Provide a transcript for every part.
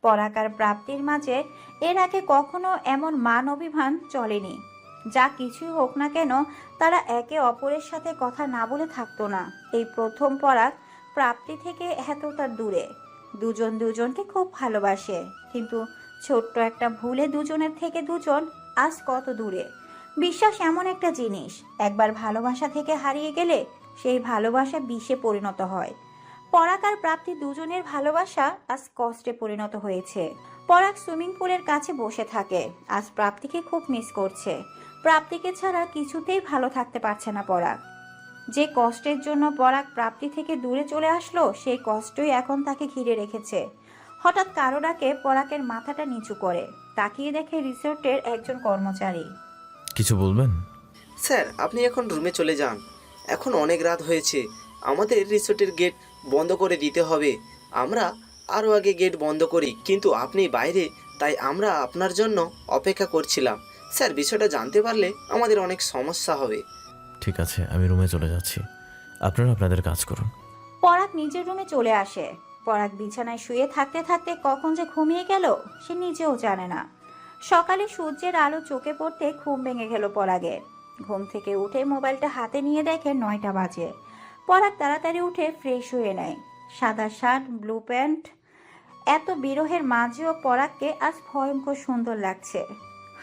পরাগ আর প্রাপ্তির মাঝে এর আগে কখনো এমন মান অভিমান চলেনি। যা কিছুই হোক না কেন তারা একে অপরের সাথে কথা না বলে থাকতো না। এই প্রথম পরাগ প্রাপ্তি থেকে এতটা দূরে। দুজন দুজনকে খুব ভালোবাসে, কিন্তু ছোট্ট একটা ভুলে দুজনের থেকে দুজন আজ কত দূরে। বিশ্বাস এমন একটা জিনিস, একবার ভালোবাসা থেকে হারিয়ে গেলে সেই ভালোবাসা বিষে পরিণত হয়। পরাগ আর প্রাপ্তি দুজনের ভালোবাসা আজ কষ্টে পরিণত হয়েছে। পরাগ সুইমিং পুলের কাছে বসে থাকে। আজ প্রাপ্তিকে খুব মিস করছে। প্রাপ্তিকে ছাড়া কিছুতেই ভালো থাকতে পারছে না পরাগ। যে কষ্টের জন্য পরাগ প্রাপ্তি থেকে দূরে চলে আসলো, সেই কষ্টই এখন তাকে ঘিরে রেখেছে। হঠাৎ কারো ডাকে পরাগের মাথাটা নিচু করে তাকিয়ে দেখে রিসোর্টের একজন কর্মচারী। কিছু বলবেন? স্যার, আপনি এখন রুমে চলে যান। এখন অনেক রাত হয়েছে, আমাদের রিসোর্টের গেট বন্ধ করে দিতে হবে। আমরা আরও আগে গেট বন্ধ করি, কিন্তু আপনি বাইরে, তাই আমরা আপনার জন্য অপেক্ষা করছিলাম। স্যার, বিষয়টা জানতে পারলে আমাদের অনেক সমস্যা হবে। ঠিক আছে, আমি রুমে চলে যাচ্ছি, আপনারা আপনাদের কাজ করুন। পরাগ নিজের রুমে চলে আসে। পরাগ বিছানায় শুয়ে থাকতে থাকতে কখন যে ঘুমিয়ে গেল সে নিজেও জানে না। সকালে সূর্যের আলো চোখে পড়তে ঘুম ভেঙে গেল পরাগের। ঘুম থেকে উঠে মোবাইলটা হাতে নিয়ে দেখে 9টা বাজে। পরাগ তাড়াতাড়ি উঠে ফ্রেশ হয়ে নেয়। সাদা শার্ট, ব্লু প্যান্ট। এত বিরহের মাঝেও পরাগকে আজ ভয়ঙ্কর সুন্দর লাগছে।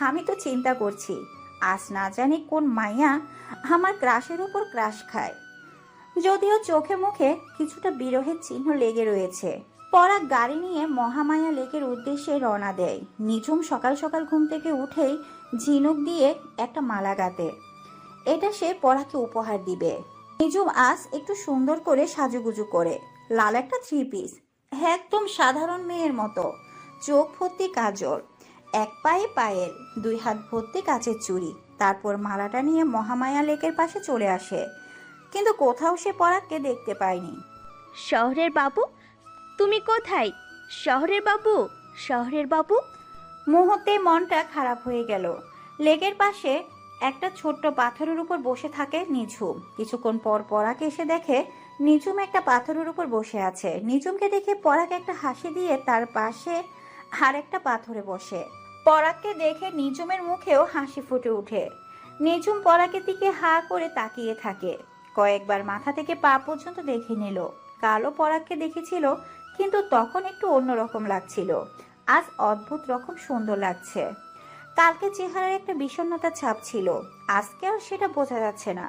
আমি তো চিন্তা করছি, আজ না জানি কোন মাইয়া আমার ক্রাশের উপর ক্রাশ খায়। যদিও চোখে মুখে কিছুটা বিরহের চিহ্ন লেগে রয়েছে। পরাগ গাড়ি নিয়ে মহামায়া লেকের উদ্দেশ্যে রওনা দেয়। নিঝুম সকাল সকাল ঘুম থেকে উঠেই ঝিনুক দিয়ে একটা মালা গাঁথে। এটা সে পরাগকে উপহার দিবে। নিঝুম আজ একটু সুন্দর করে সাজুগুজু করে লাল একটা 3 পিস, একদম সাধারণ মেয়ের মতো। চোখ ভর্তি কাজল, এক পায়ে পায়েল, 2 হাত ভর্তি কাচের চুড়ি। তারপর মালাটা নিয়ে মহামায়া লেকের পাশে চলে আসে, কিন্তু কোথাও সে পরাগকে দেখতে পায়নি। শহরের বাবু, তুমি কোথায়? শহরের বাবু, শহরের বাবু। মুহূর্তে মনটা খারাপ হয়ে গেল। লেকের পাশে একটা ছোট্ট পাথরের উপর বসে থাকে নিঝুম। কিছুক্ষণ পর পরাগ এসে দেখে নিঝুম একটা পাথরের উপর বসে আছে। নিঝুমকে দেখে পরাগ একটা হাসি দিয়ে তার পাশে আর একটা পাথরে বসে। পরাগকে দেখে নিঝুমের মুখেও হাসি ফুটে ওঠে। নিঝুম পরাগের দিকে হা করে তাকিয়ে থাকে। কয়েকবার মাথা থেকে পা পর্যন্ত দেখে নিল। কালো পরাগকে দেখেছিল, কিন্তু তখন একটু অন্যরকম লাগছিল। আজ অদ্ভুত রকম সুন্দর লাগছে। কালকে চেহারার একটা বিষণ্ণতা ছাপ ছিল, আজকে আর সেটা বোঝা যাচ্ছে না।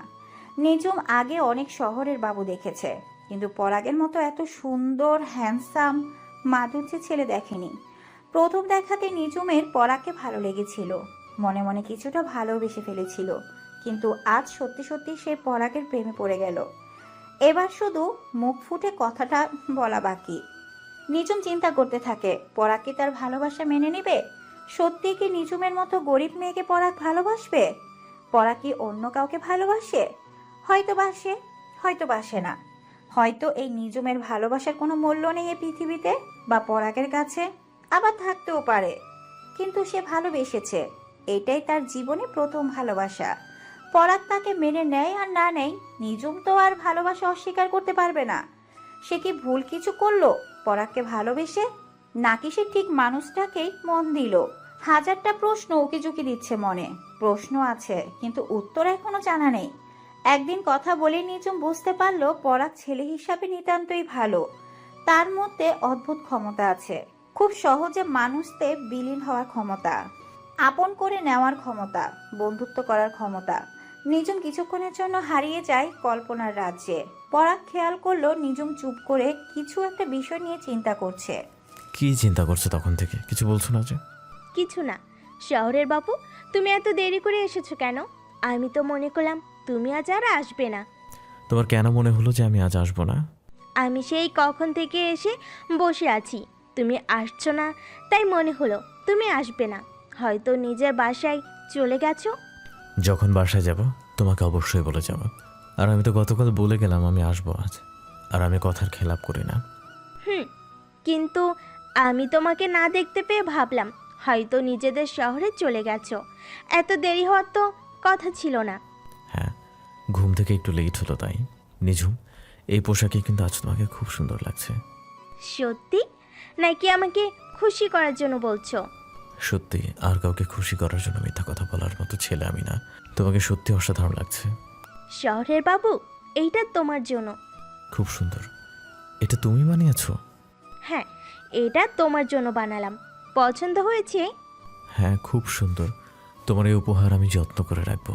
নিঝুম আগে অনেক শহরের বাবু দেখেছে, কিন্তু পরাগের মতো এত সুন্দর হ্যান্ডসাম মাধুর্যের ছেলে দেখেনি। প্রথম দেখাতে নিঝুমের পরাগকে ভালো লেগেছিল, মনে মনে কিছুটা ভালোবেসে ফেলেছিল, কিন্তু আজ সত্যি সত্যি সে পরাগের প্রেমে পড়ে গেল। এবার শুধু মুখ ফুটে কথাটা বলা বাকি। নিঝুম চিন্তা করতে থাকে, পরাগ কি তার ভালোবাসা মেনে নেবে? সত্যি কি নিঝুমের মতো গরিব মেয়েকে পরাগ ভালোবাসবে? পরাগ কি অন্য কাউকে ভালোবাসে? হয়তো বাসে, হয়তো বাসে না। হয়তো এই নিঝুমের ভালোবাসার কোনো মূল্য নেই এই পৃথিবীতে, বা পরাগের কাছে। আবার থাকতেও পারে, কিন্তু সে ভালোবেসেছে। এটাই তার জীবনে প্রথম ভালোবাসা। পরাগ তাকে মেনে নেয় আর না নেয়, নিঝুম তো আর ভালোবাসা অস্বীকার করতে পারবে না। সে কি ভুল কিছু করলো পরাগকে ভালোবেসে, নাকি সে ঠিক মানুষটাকেই মন দিল? হাজারটা প্রশ্ন উকিঝুঁকি দিচ্ছে মনে। প্রশ্ন আছে, কিন্তু উত্তর এখনো জানা নেই। একদিন কথা বলে নিঝুম বুঝতে পারলো পরাগ ছেলে হিসাবে নিতান্তই ভালো। তার মধ্যে অদ্ভুত ক্ষমতা আছে, খুব সহজে মানুষতে বিলীন হওয়ার ক্ষমতা, আপন করে নেওয়ার ক্ষমতা, বন্ধুত্ব করার ক্ষমতা। নিঝুম কিছুক্ষণের জন্য হারিয়ে যায় কল্পনার রাজ্যে। পরাগ খেয়াল করলো নিঝুম চুপ করে কিছু একটা বিষয় নিয়ে চিন্তা করছে। কি চিন্তা করছো তখন থেকে? কিছু বলছো না যে? কিছু না। শহরের বাবু, তুমি এত দেরি করে এসেছো কেন? আমি তো মনে করলাম তুমি আজ আর আসবে না। তোমার কেন মনে হলো যে আমি আজ আসবো না? আমি সেই কখন থেকে এসে বসে আছি, তুমি আসছো না, তাই মনে হলো তুমি আসবে না। হয়তো নিজের বাসায় চলে গেছো। যখন বাসায় যাব তোমাকে অবশ্যই বলে যাব। আর আমি তো গতকাল বলে গেলাম আমি আসবো আজ, আর আমি কথার খেলাপ করি না। কিন্তু আমি তোমাকে না দেখতে পেয়ে ভাবলাম হয়তো নিজেদের শহরে চলে গেছো। এত দেরি হওয়ার তো কথা ছিল না। হ্যাঁ, ঘুম থেকে একটু লেট হলো তাই। নিঝুম, এই পোশাকে কিন্তু আজ তোমাকে খুব সুন্দর লাগছে। সত্যি নাকি আমাকে খুশি করার জন্য বলছো? সত্যি আর কাউকে খুশি করার জন্য মিথ্যা কথা বলার মতো ছেলে আমি না। তোমাকে সত্যি অসাধারণ লাগছে। শহরের বাবু, এইটা তোমার জন্য। খুব সুন্দর। এটা তুমি বানিয়েছো? হ্যাঁ, এটা তোমার জন্য বানালাম। পছন্দ হয়েছে? হ্যাঁ, খুব সুন্দর। তোমার এই উপহার আমি যত্ন করে রাখবো।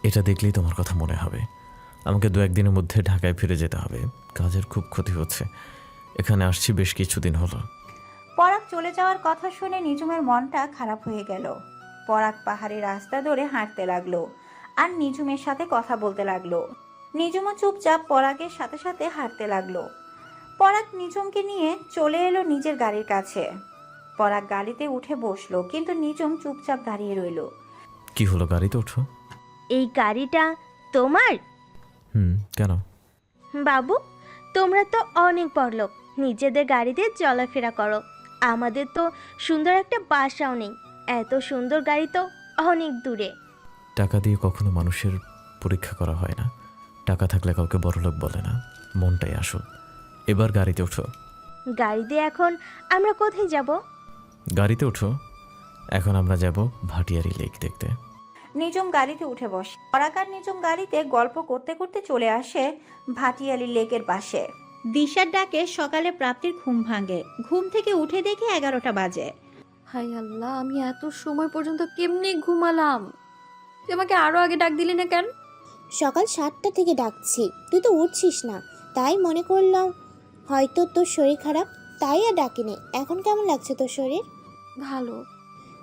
এটা দেখলেই তোমার কথা মনে হবে। আমাকে 2-1 দিনের মধ্যে ঢাকায় ফিরে যেতে হবে। কাজের খুব ক্ষতি হচ্ছে। এখানে আসছি বেশ কিছুদিন হলো। পরাগ চলে যাওয়ার কথা শুনে নিজুমের মনটা খারাপ হয়ে গেল। পরাগ পাহাড়ি রাস্তা ধরে হাঁটতে লাগলো আর নিজুমের সাথে কথা বলতে লাগলো। নিজুমও চুপচাপ পরাগের সাথে সাথে হাঁটতে লাগলো। পরাগ নিজুমকে নিয়ে চলে এলো নিজের গাড়ির কাছে। পরাগ গাড়িতে উঠে বসলো, কিন্তু নিজুম চুপচাপ দাঁড়িয়ে রইল। কি হলো, গাড়িতে ওঠো। এই গাড়িটা তোমার? কেন? বাবু, তোমরা তো অনেক বড়লোক, নিজেদের গাড়িতে চলাফেরা করো। আমাদের তো সুন্দর একটা বাসাও নেই। এত সুন্দর গাড়ি তো অনেক দূরে। টাকা দিয়ে কখনো মানুষের পরীক্ষা করা হয় না। টাকা থাকলে কাউকে বড়লোক বলে না, মনটাই আসল। এবার গাড়িতে ওঠো। গাড়িতে এখন আমরা কোথায় যাব? গাড়িতে ওঠো। এখন আমরা যাব ভাটিয়ারি লেক দেখতে। নিজুম গাড়িতে উঠে বসে। পরাগ আর নিজুম গাড়িতে গল্প করতে করতে চলে আসে ভাটিয়ালি লেকের পাশে। দিশার ডাকে সকালে প্রাপ্তির ঘুম ভাঙে। ঘুম থেকে উঠে দেখে 11টা বাজে। হাই আল্লাহ, আমি এত সময় পর্যন্ত কেমনে ঘুমালাম? তুই আমাকে আরো আগে ডাক দিলি না কেন? সকাল 7টা থেকে ডাকছি, তুই তো উঠছিস না, তাই মনে করলাম হয়তো তোর শরীর খারাপ, তাই আর ডাকিনি। এখন কেমন লাগছে তোর শরীর? ভালো।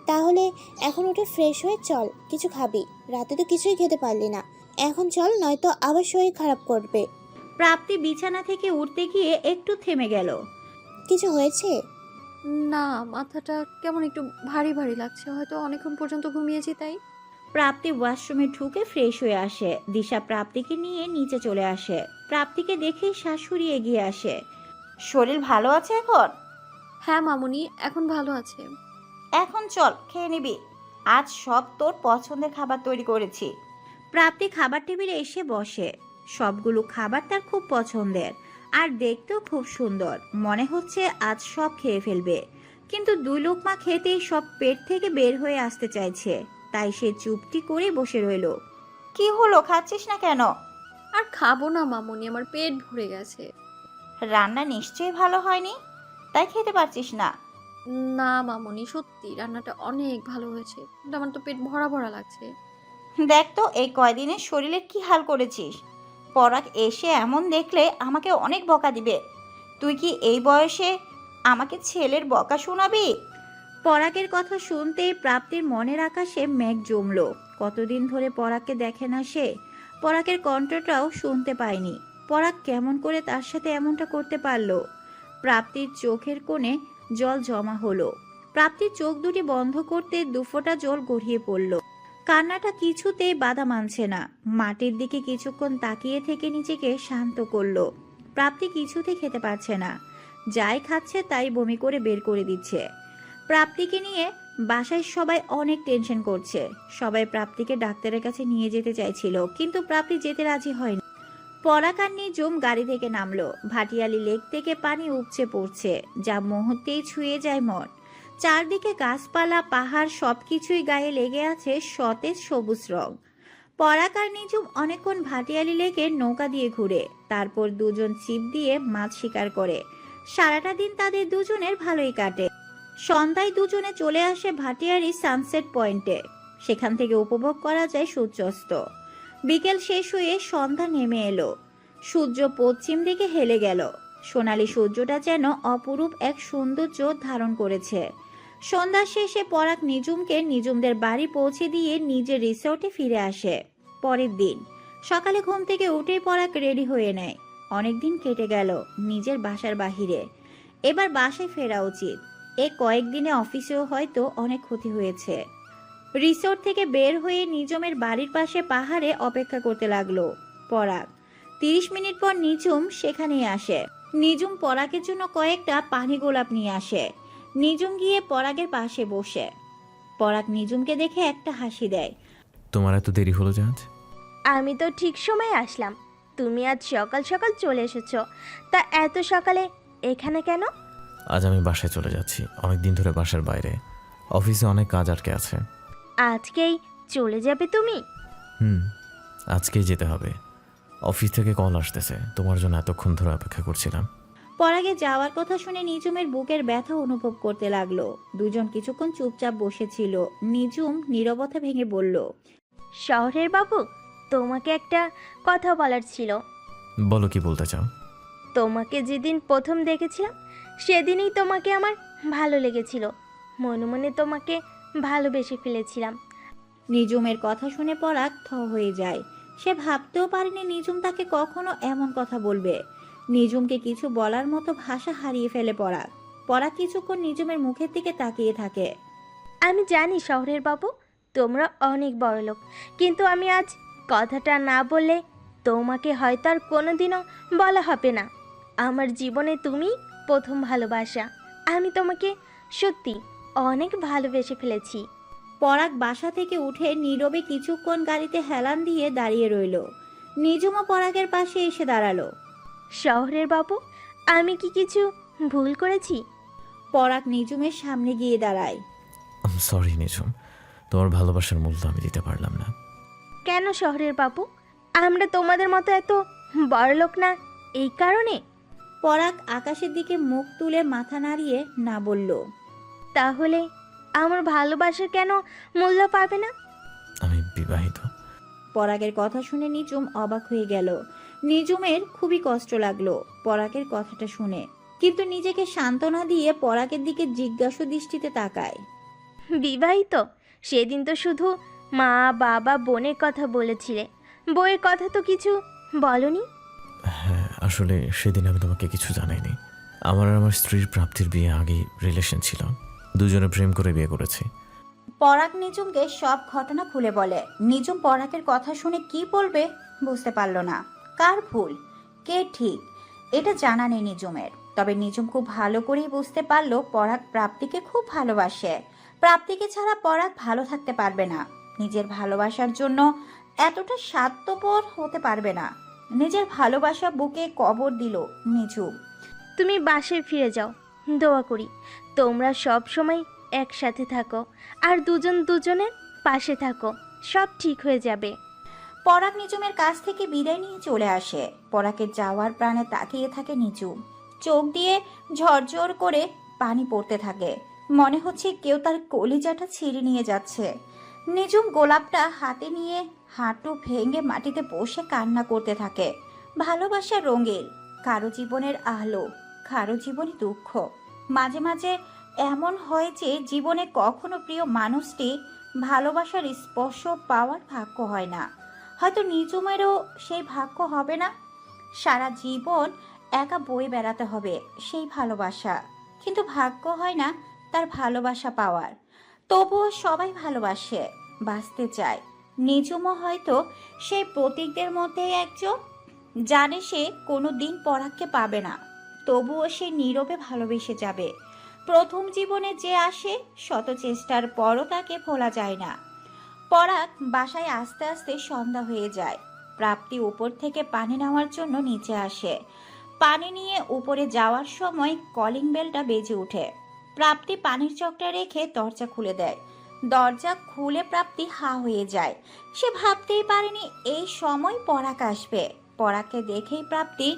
তাহলে এখন উঠে ফ্রেশ হয়ে চল, কিছু খাবি। রাতে তো কিছুই খেতে পারলি না, এখন চল, নয়তো আবার শরীর খারাপ করবে। প্রাপ্তি বিছানা থেকে উঠতে গিয়ে একটু থেমে গেল। কিছু হয়েছে? না, মাথাটা কেমন একটু ভারী ভারী লাগছে, হয়তো অনেকক্ষণ পর্যন্ত ঘুমিয়েছি তাই। প্রাপ্তি ওয়াশরুমে ঢুকে ফ্রেশ হয়ে আসে। দিশা প্রাপ্তিকে নিয়ে নিচে চলে আসে। প্রাপ্তিকে দেখে শাশুড়ি এগিয়ে আসে। শরীর ভালো আছে এখন? হ্যাঁ মামুনি, এখন ভালো আছে। এখন চল, খেয়ে নিবি। আজ সব তোর পছন্দের খাবার তৈরি করেছি। প্রাপ্তি খাবার টেবিলে এসে বসে। সবগুলো খাবার তার খুব পছন্দের আর দেখতেও খুব সুন্দর। মনে হচ্ছে আজ সব খেয়ে ফেলবে, কিন্তু 2 লোকমা খেতেই সব পেট থেকে বের হয়ে আসতে চাইছে। তাই সে চুপটি করে বসে রইল। কি হলো, খাচ্ছিস না কেন? আর খাবো না মামুনি, আমার পেট ভরে গেছে। রান্না নিশ্চয়ই ভালো হয়নি, তাই খেতে পারছিস না। না মামুনি, সত্যি রান্নাটা অনেক ভালো হয়েছে, কিন্তু আমার তো পেট ভরা ভরা লাগছে। দেখ তো এই কয়দিনে শরীরের কি হাল করেছিস। পরাগ এসে এমন দেখলে আমাকে অনেক বকা দিবে। তুই কি এই বয়সে আমাকে ছেলের বকা শোনাবি? পরাগের কথা শুনতেই প্রাপ্তির মনের আকাশে মেঘ জমলো। কতদিন ধরে পরাগকে দেখে না সে। পরাগের কণ্ঠটাও শুনতে পায়নি। পরাগ কেমন করে তার সাথে এমনটা করতে পারলো? প্রাপ্তির চোখের কোণে জল জমা হলো। প্রাপ্তির চোখ দুটি বন্ধ করতে 2 ফোঁটা জল গড়িয়ে পড়ল। কান্নাটা কিছুতেই বাধা মানছে না। মাটির দিকে কিছুক্ষণ তাকিয়ে থেকে নিজেকে শান্ত করলো। প্রাপ্তি কিছুতে খেতে পারছে না। যাই খাচ্ছে তাই বমি করে বের করে দিচ্ছে। প্রাপ্তিকে নিয়ে বাসায় সবাই অনেক টেনশন করছে। সবাই প্রাপ্তিকে ডাক্তারের কাছে নিয়ে যেতে চাইছিল, কিন্তু প্রাপ্তি যেতে রাজি হয়নি। পরাগ আর নিজুম গাড়ি থেকে নামলো। ভাটিয়ালি লেক থেকে পানি উপচে পড়ছে, যা মুহূর্তেই ছুঁয়ে যায় মন। চারদিকে গাছপালা, পাহাড়, সবকিছুই গায়ে লেগে আছে সতেজ সবুজ রং। পরাগ আর নিজুম অনেকক্ষণ ভাটিয়ালি লেকের নৌকা দিয়ে ঘুরে, তারপর দুজন ছিপ দিয়ে মাছ শিকার করে। সারাটা দিন তাদের দুজনের ভালোই কাটে। সন্ধ্যায় দুজনে চলে আসে ভাটিয়ারি সানসেট পয়েন্টে। সেখান থেকে উপভোগ করা যায় সূর্যাস্ত। বিকেল শেষ হয়ে সন্ধ্যা নেমে এলো। সূর্য পশ্চিম দিকে হেলে গেল। সোনালী সূর্যটা যেন অপরূপ এক সৌন্দর্য ধারণ করেছে। সন্ধ্যা শেষে পরাগ নিজুমকে নিজুমদের বাড়ি পৌঁছে দিয়ে নিজের রিসোর্টে ফিরে আসে। পরের দিন সকালে ঘুম থেকে উঠেই পরাগ রেডি হয়ে নেয়। অনেকদিন কেটে গেল নিজের বাসার বাহিরে। এবার বাসায় ফেরা উচিত। এই কয়েকদিনে অফিসেও হয়তো অনেক ক্ষতি হয়েছে। রিসোর্ট থেকে বের হয়ে নিজুমের বাড়ির পাশে পাহাড়ে অপেক্ষা করতে লাগলো পরাগ। 30 মিনিট পর নিজুম সেখানেই আসে। নিজুম পরাগের জন্য কয়েকটা পানি গোলাপ নিয়ে আসে। নিজুম গিয়ে পরাগের পাশে বসে। পরাগ নিজুমকে দেখে একটা হাসি দেয়। তোমার এত দেরি হলো যে আজ? আমি তো ঠিক সময় আসলাম। তুমি আজ সকাল সকাল চলে এসেছো, তা এত সকালে এখানে কেন? আজ আমি বাসায় চলে যাচ্ছি, অনেক দিন ধরে বাসার বাইরে, অফিসে অনেক কাজ আটকে আছে। আজকেই চলে যাবে তুমি? আজকেই যেতে হবে। অফিস থেকে কল আসতেছে, তোমার জন্য এতক্ষণ ধরে অপেক্ষা করছিলাম। পরাগের যাওয়ার কথা শুনে নিঝুমের বুকের ব্যথা অনুভব করতে লাগলো। দুজন কিছুক্ষণ চুপচাপ বসেছিল। নিঝুম নীরবতা ভেঙে বলল, শহরের বাবু, তোমাকে একটা কথা বলার ছিল। বলো, কি বলতে চাও? তোমাকে যেদিন প্রথম দেখেছিলাম সেদিনই তোমাকে আমার ভালো লেগেছিল। মনে মনে তোমাকে ভালোবেসে ফেলেছিলাম। নিঝুমের কথা শুনে পরাগ থ হয়ে যায়। সে ভাবতেও পারেনি নিঝুম তাকে কখনো এমন কথা বলবে। নিঝুমকে কিছু বলার মতো ভাষা হারিয়ে ফেলে পরাগ। পরাগ কিছুক্ষণ নিঝুমের মুখের দিকে তাকিয়ে থাকে। আমি জানি শহরের বাবু, তোমরা অনেক বড় লোক, কিন্তু আমি আজ কথাটা না বললে তোমাকে হয়তো আর কোনোদিনও বলা হবে না। আমার জীবনে তুমি প্রথম ভালোবাসা। আমি তোমাকে সত্যি অনেক ভালোবেসে ফেলেছি। পরাগ বাসা থেকে উঠে নীরবে কিছুক্ষণ গাড়িতে হেলান দিয়ে দাঁড়িয়ে রইল। নিঝুমও পরাগের পাশে এসে দাঁড়ালো। শহরের বাবু, আমি কি কিছু ভুল করেছি? পরাগ নিঝুমের সামনে গিয়ে দাঁড়ায়। সরি নিঝুম, তোমার ভালোবাসার মূল্য আমি দিতে পারলাম না। কেন শহরের বাবু? আমরা তোমাদের মতো এত বড়লোক না, এই কারণে? পরাগ আকাশের দিকে মুখ তুলে মাথা নাড়িয়ে না বলল। তাহলে আমার ভালোবাসা কেন মূল্য পাবে না? আমি বিবাহিত। পরাগের কথা শুনে নিঝুম অবাক হয়ে গেল। নিঝুমের খুবই কষ্ট লাগলো পরাগের কথাটা শুনে, কিন্তু নিজেকে সান্ত্বনা দিয়ে পরাগের দিকে জিজ্ঞাসু দৃষ্টিতে তাকায়। বিবাহিত? সেদিন তো শুধু মা, বাবা, বোনের কথা বলেছিলে, বউয়ের কথা তো কিছু বলনি। হ্যাঁ, আসলে সেদিন আমি তোমাকে কিছু জানাইনি। আমার আর আমার স্ত্রীর প্রাপ্তির বিয়ে আগেই রিলেশন ছিল, দুজনে প্রেম করে বিয়ে করেছি। পরাগ নিঝুমকে সব ঘটনা খুলে বলে। নিঝুম পরাগের কথা শুনে কি বলবে বুঝতে পারল না। কার ভুল, কে ঠিক, এটা জানা নেই নিঝুমের। তবে নিঝুম খুব ভালো করেই বুঝতে পারলো পরাগ প্রাপ্তিকে খুব ভালোবাসে। প্রাপ্তিকে ছাড়া পরাগ ভালো থাকতে পারবে না। নিজের ভালোবাসার জন্য এতটা স্বার্থপর হতে পারবে না। নিজের ভালোবাসা বুকে কবর দিল নিঝুম। তুমি বাসায় ফিরে যাও, দোয়া করি তোমরা সব সময় একসাথে থাকো আর দুজন দুজনের পাশে থাকো, সব ঠিক হয়ে যাবে। পরাগ নিঝুমের কাছ থেকে বিদায় নিয়ে চলে আসে। পরাগের যাওয়ার প্রাণে তাকিয়ে থাকে নিঝুম। চোখ দিয়ে ঝরঝর করে পানি পড়তে থাকে। মনে হচ্ছে কেউ তার কলিজাটা ছিঁড়ে নিয়ে যাচ্ছে। নিঝুম গোলাপটা হাতে নিয়ে হাঁটু ভেঙে মাটিতে বসে কান্না করতে থাকে। ভালোবাসা রঙের, কারো জীবনের আলো, কারো জীবনে দুঃখ। মাঝে মাঝে এমন হয় যে জীবনে কখনো প্রিয় মানুষটি ভালোবাসার স্পর্শ পাওয়ার ভাগ্য হয় না। হয়তো নিঝুমেরও সেই ভাগ্য হবে না। সারা জীবন একা বয়ে বেড়াতে হবে সেই ভালোবাসা, কিন্তু ভাগ্য হয় না তার ভালোবাসা পাওয়ার। তবুও সবাই ভালোবাসে, বাঁচতে চায়। নিঝুমও হয়তো সেই প্রতীকদের মধ্যে একজন। জানে সে কোনো দিন পরাগকে পাবে না, তবুও সে নীরবে ভালোবেসে যাবে। প্রথম জীবনে যে আসে, শত চেষ্টার পরও তাকে ভোলা যায় না। পরাগ বাসায় আস্তে আস্তে সন্ধ্যা হয়ে যায়। প্রাপ্তি উপর থেকে পানি নেওয়ার জন্য নিচে আসে। পানি নিয়ে উপরে যাওয়ার সময় কলিং বেলটা বেজে ওঠে। প্রাপ্তি পানির চকটা রেখে দরজা খুলে দেয়। দরজা খুলে প্রাপ্তি হা হয়ে যায়। সে ভাবতেই পারেনি এই সময় পরাগ আসবে। পরাগকে দেখেই প্রাপ্তি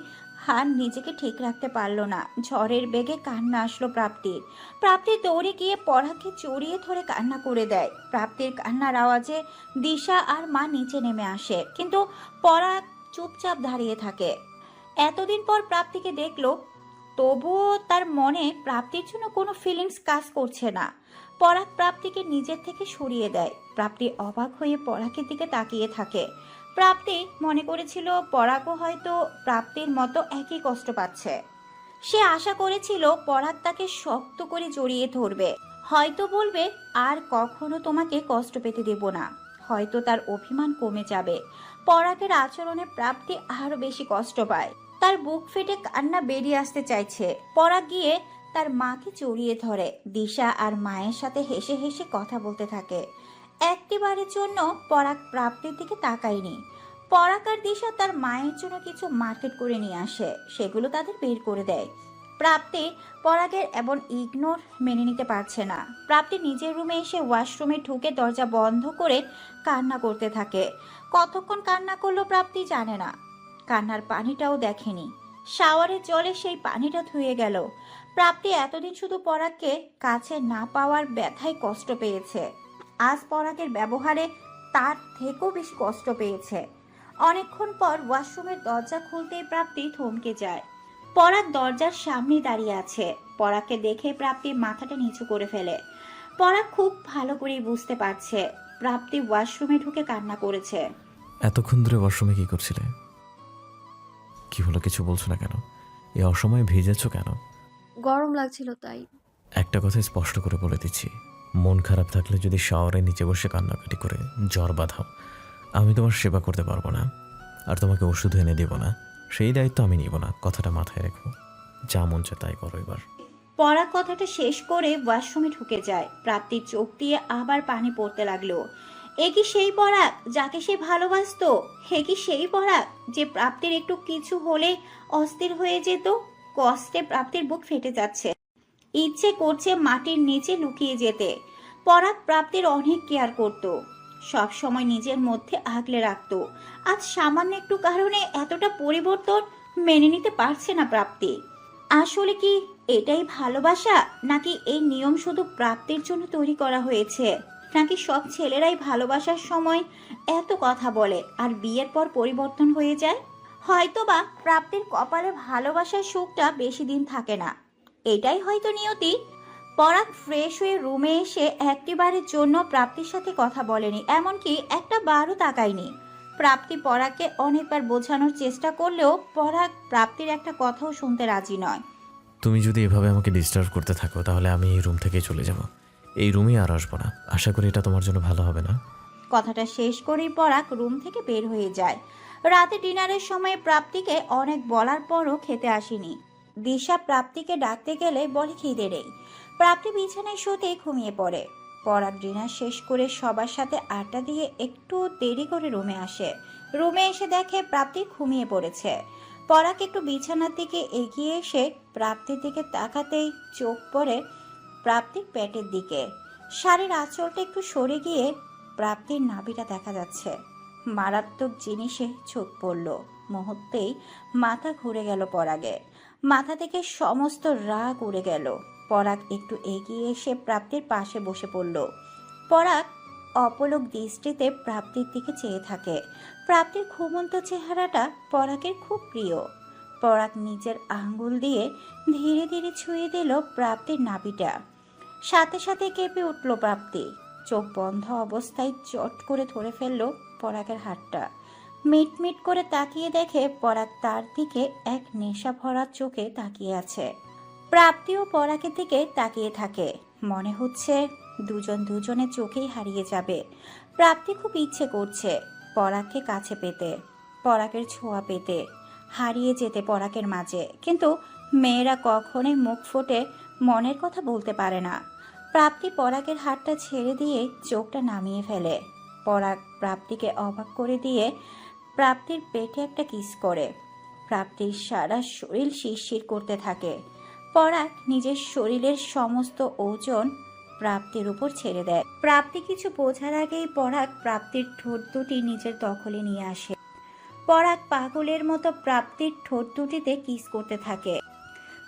আর নিজেকে ঠিক রাখতে পারলো না। ঝড়ের বেগে কান্না আসলো প্রাপ্তির। প্রাপ্তি দৌড়ে গিয়ে পরাগকে জড়িয়ে ধরে কান্না করে দেয়। প্রাপ্তির কান্নার আওয়াজে দিশা আর মা নিচে নেমে আসে, কিন্তু পরাগ চুপচাপ দাঁড়িয়ে থাকে। এতদিন পর প্রাপ্তিকে দেখলো, তবুও তার মনে প্রাপ্তির জন্য কোনো ফিলিংস কাজ করছে না। পরাগ প্রাপ্তিকে নিজের থেকে সরিয়ে দেয়। প্রাপ্তি অবাক হয়ে পরাগের দিকে তাকিয়ে থাকে। প্রাপ্তি মনে করেছিল পরাগও হয়তো প্রাপ্তির মতো একই কষ্ট পাচ্ছে। সে আশা করেছিল পরাগ তাকে শক্ত করে জড়িয়ে ধরবে, হয়তো বলবে আর কখনো তোমাকে কষ্ট পেতে দেব না। হয়তো তার অভিমান কমে যাবে। পরাগের আচরণে প্রাপ্তি আরো বেশি কষ্ট পায়। তার বুক ফেটে কান্না বেরিয়ে আসতে চাইছে। পরাগ গিয়ে তার মাকে জড়িয়ে ধরে। দিশা আর মায়ের সাথে হেসে হেসে কথা বলতে থাকে। একটিবারের জন্য পরাগ প্রাপ্তির দিকে তাকায়নি। পরাগ আর দিশা তার মায়ের জন্য কিছু মার্কেট করে নিয়ে আসে, সেগুলো তাদের বের করে দেয়। প্রাপ্তি পরাগের এমন ইগনোর মেনে নিতে পারছে না। প্রাপ্তি নিজের রুমে এসে ওয়াশরুমে ঢুকে দরজা বন্ধ করে কান্না করতে থাকে। কতক্ষণ কান্না করলো প্রাপ্তি জানে না, কান্নার পানিটাও দেখেনি। শাওয়ারের জলে সেই পানিটা ধুয়ে গেল। প্রাপ্তি এতদিন শুধু পরাগকে কাছে না পাওয়ার ব্যথায় কষ্ট পেয়েছে, আজ পরাগের ব্যবহারে তার থেকেও বেশি কষ্ট পেয়েছে। অনেকক্ষণ পর ওয়াশরুমের দরজা খুলতেই প্রাপ্তি থমকে যায়। পরাগ দরজার সামনে দাঁড়িয়ে আছে। পরাগকে দেখে প্রাপ্তি মাথাটা নিচু করে ফেলে। পরাগ খুব ভালো করেই বুঝতে পারছে প্রাপ্তি ওয়াশরুমে ঢুকে কান্না করেছে। এতক্ষণ ধরে ওয়াশরুমে কি করছিলে? কি হলো, কিছু বলছো না কেন? এই অসময়ে ভিজেছো কেন? গরম লাগছিল তাই। একটা কথা স্পষ্ট করে বলে দিচ্ছি, মন খারাপ থাকলে যদি শাওয়ারে নিচে বসে কান্নাকাটি করে জ্বর বাঁধাও, আমি তোমার সেবা করতে পারবো না, আর তোমাকে ওষুধ এনে দেবো না, সেই দায়িত্ব আমি নিব না। কথাটা মাথায় রেখো। যা মন চায় তাই করো এবার। পরাগ কথাটা শেষ করে ওয়াশরুমে ঢুকে যায়। প্রাপ্তির চোখ দিয়ে আবার পানি পড়তে লাগলো। এ কি সেই পরাগ যাকে সে ভালোবাসতো? হে কি সেই পরাগ যে প্রাপ্তির একটু কিছু হলে অস্থির হয়ে যেত? কষ্টে প্রাপ্তির বুক ফেটে যাচ্ছে, ইচ্ছে করছে মাটির নিচে লুকিয়ে যেতে। পরাগ প্রাপ্তির অনেক কেয়ার করত, সব সময় নিজের মধ্যে আগলে রাখতো। আজ সামান্য একটু কারণে এতটা পরিবর্তন মেনে নিতে পারছে না প্রাপ্তি। আসলে কি এটাই ভালোবাসা, নাকি এই নিয়ম শুধু প্রাপ্তির জন্য তৈরি করা হয়েছে? নাকি সব ছেলেরাই ভালোবাসার সময় এত কথা বলে আর বিয়ের পর পরিবর্তন হয়ে যায়? হয়তোবা প্রাপ্তির কপালে ভালোবাসার সুখটা বেশি দিন থাকে না, এটাই হয়তো নিয়তি। পরাগ ফ্রেশ হয়ে রুমে এসে একটিবারের জন্য প্রাপ্তির সাথে কথা বলেনি, এমনকি একটা বারও তাকায়নি। প্রাপ্তি পরাগকে অনেকবার বোঝানোর চেষ্টা করলেও পরাগ প্রাপ্তির একটা কথাও শুনতে রাজি নয়। তুমি যদি এভাবে আমাকে ডিস্টার্ব করতে থাকো তাহলে আমি এই রুম থেকে চলে যাব। এই রুমে আর আসবো না। আশা করি এটা তোমার জন্য ভালো হবে না। কথাটা শেষ করেই পরাগ রুম থেকে বের হয়ে যায়। রাতে ডিনারের সময় প্রাপ্তিকে অনেক বলার পরও খেতে আসেনি। দিশা প্রাপ্তিকে ডাকতে গেলে বলে খিদে নেই। প্রাপ্তি বিছানায় শুতে ঘুমিয়ে পড়ে। পরাগ ডিনার শেষ করে সবার সাথে আড্ডা দিয়ে একটু দেরি করে রুমে আসে। রুমে এসে দেখে প্রাপ্তি ঘুমিয়ে পড়েছে। পরাগ একটু বিছানার দিকে এগিয়ে এসে প্রাপ্তির দিকে তাকাতেই চোখ পড়ে প্রাপ্তির পেটের দিকে। শাড়ির আঁচলটা একটু সরে গিয়ে প্রাপ্তির নাভিটা দেখা যাচ্ছে। মারাত্মক জিনিসে চোখ পড়ল। মুহূর্তেই মাথা ঘুরে গেল পরাগের। মাথা থেকে সমস্ত রাগ উড়ে গেল। পরাগ একটু এগিয়ে এসে প্রাপ্তির পাশে বসে পড়ল। পরাগ অপলক দৃষ্টিতে প্রাপ্তির দিকে চেয়ে থাকে। প্রাপ্তির ঘুমন্ত চেহারাটা পরাগের খুব প্রিয়। পরাগ নিজের আঙ্গুল দিয়ে ধীরে ধীরে ছুঁয়ে দিল প্রাপ্তির নাভিটা। সাথে সাথে কেঁপে উঠল প্রাপ্তি। চোখ বন্ধ অবস্থায় চট করে ধরে ফেলল পরাগের হাতটা। মিটমিট করে তাকিয়ে দেখে পরাগ তার দিকে এক নেশা ভরা চোখে তাকিয়ে আছে। প্রাপ্তিও পরাগের দিকে তাকিয়ে থাকে। মনে হচ্ছে দুজন দুজনের চোখেই হারিয়ে যাবে। প্রাপ্তি খুব ইচ্ছে করছে পরাগকে কাছে পেতে, পরাগের ছোঁয়া পেতে, হারিয়ে যেতে পরাগের মাঝে। কিন্তু মেয়েরা কখনোই মুখ ফুটে মনের কথা বলতে পারে না। প্রাপ্তি পরাগের হাতটা ছেড়ে দিয়ে চোখটা নামিয়ে ফেলে। পরাগ প্রাপ্তিকে অবাক করে দিয়ে প্রাপ্তির পেটে একটা কিস করে। প্রাপ্তির সারা শরীর শিরশির করতে থাকে। পরাগ নিজের শরীরের সমস্ত ওজন প্রাপ্তির উপর ছেড়ে দেয়। প্রাপ্তি কিছু বোঝার আগেই পরাগ প্রাপ্তির ঠোঁট দুটি নিজের দখলে নিয়ে আসে। পরাগ পাগলের মতো প্রাপ্তির ঠোঁট দুটিতে কিস করতে থাকে।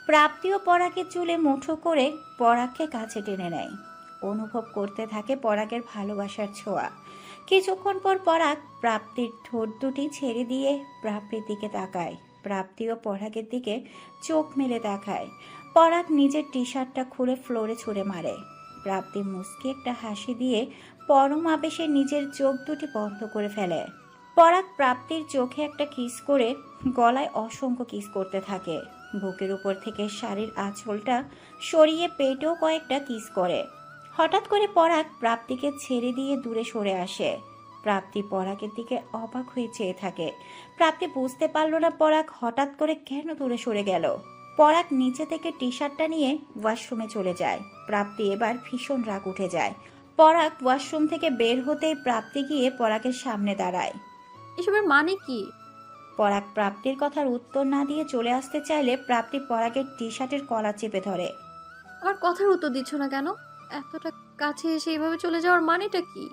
প্রাপ্তিও পরাগের চুলে মুঠো করে পরাগকে কাছে টেনে নেয়। অনুভব করতে থাকে পরাগের ভালোবাসার ছোঁয়া। কিছুক্ষণ পর পরাগ প্রাপ্তির ঠোঁট দুটি ছেড়ে দিয়ে প্রাপ্তির দিকে তাকায়। প্রাপ্তিও পরাগের দিকে চোখ মেলে তাকায়। পরাগ নিজের টি শার্টটা খুলে ফ্লোরে ছুঁড়ে মারে। প্রাপ্তি মুচকি একটা হাসি দিয়ে পরম আবেশে নিজের চোখ দুটি বন্ধ করে ফেলে। পরাগ প্রাপ্তির চোখে একটা কিস করে গলায় অসংখ্য কিস করতে থাকে। বুকের উপর থেকে শাড়ির আঁচলটা সরিয়ে পেটেও কয়েকটা কিস করে। হঠাৎ করে পরাগ প্রাপ্তিকে ছেড়ে দিয়ে দূরে সরে আসে। প্রাপ্তি পরাগের দিকে অবাক হয়ে চেয়ে থাকে। প্রাপ্তি বুঝতে পারল না পরাগ হঠাৎ করে কেন দূরে সরে গেল। পরাগ নিচে থেকে টি শার্টটা নিয়ে ওয়াশরুমে চলে যায়। প্রাপ্তি এবার ভীষণ রাগ উঠে যায়। পরাগ ওয়াশরুম থেকে বের হতেই প্রাপ্তি গিয়ে পরাগের সামনে দাঁড়ায়। এসবের মানে কি? পরাগ প্রাপ্তির কথার উত্তর না দিয়ে চলে আসতে চাইলে প্রাপ্তি পরাগের টি শার্টের কলার চেপে ধরে। আমার কথার উত্তর দিচ্ছ না কেন? এতটা কাছে এসে এইভাবে চলে যাওয়ার মানেটা কি?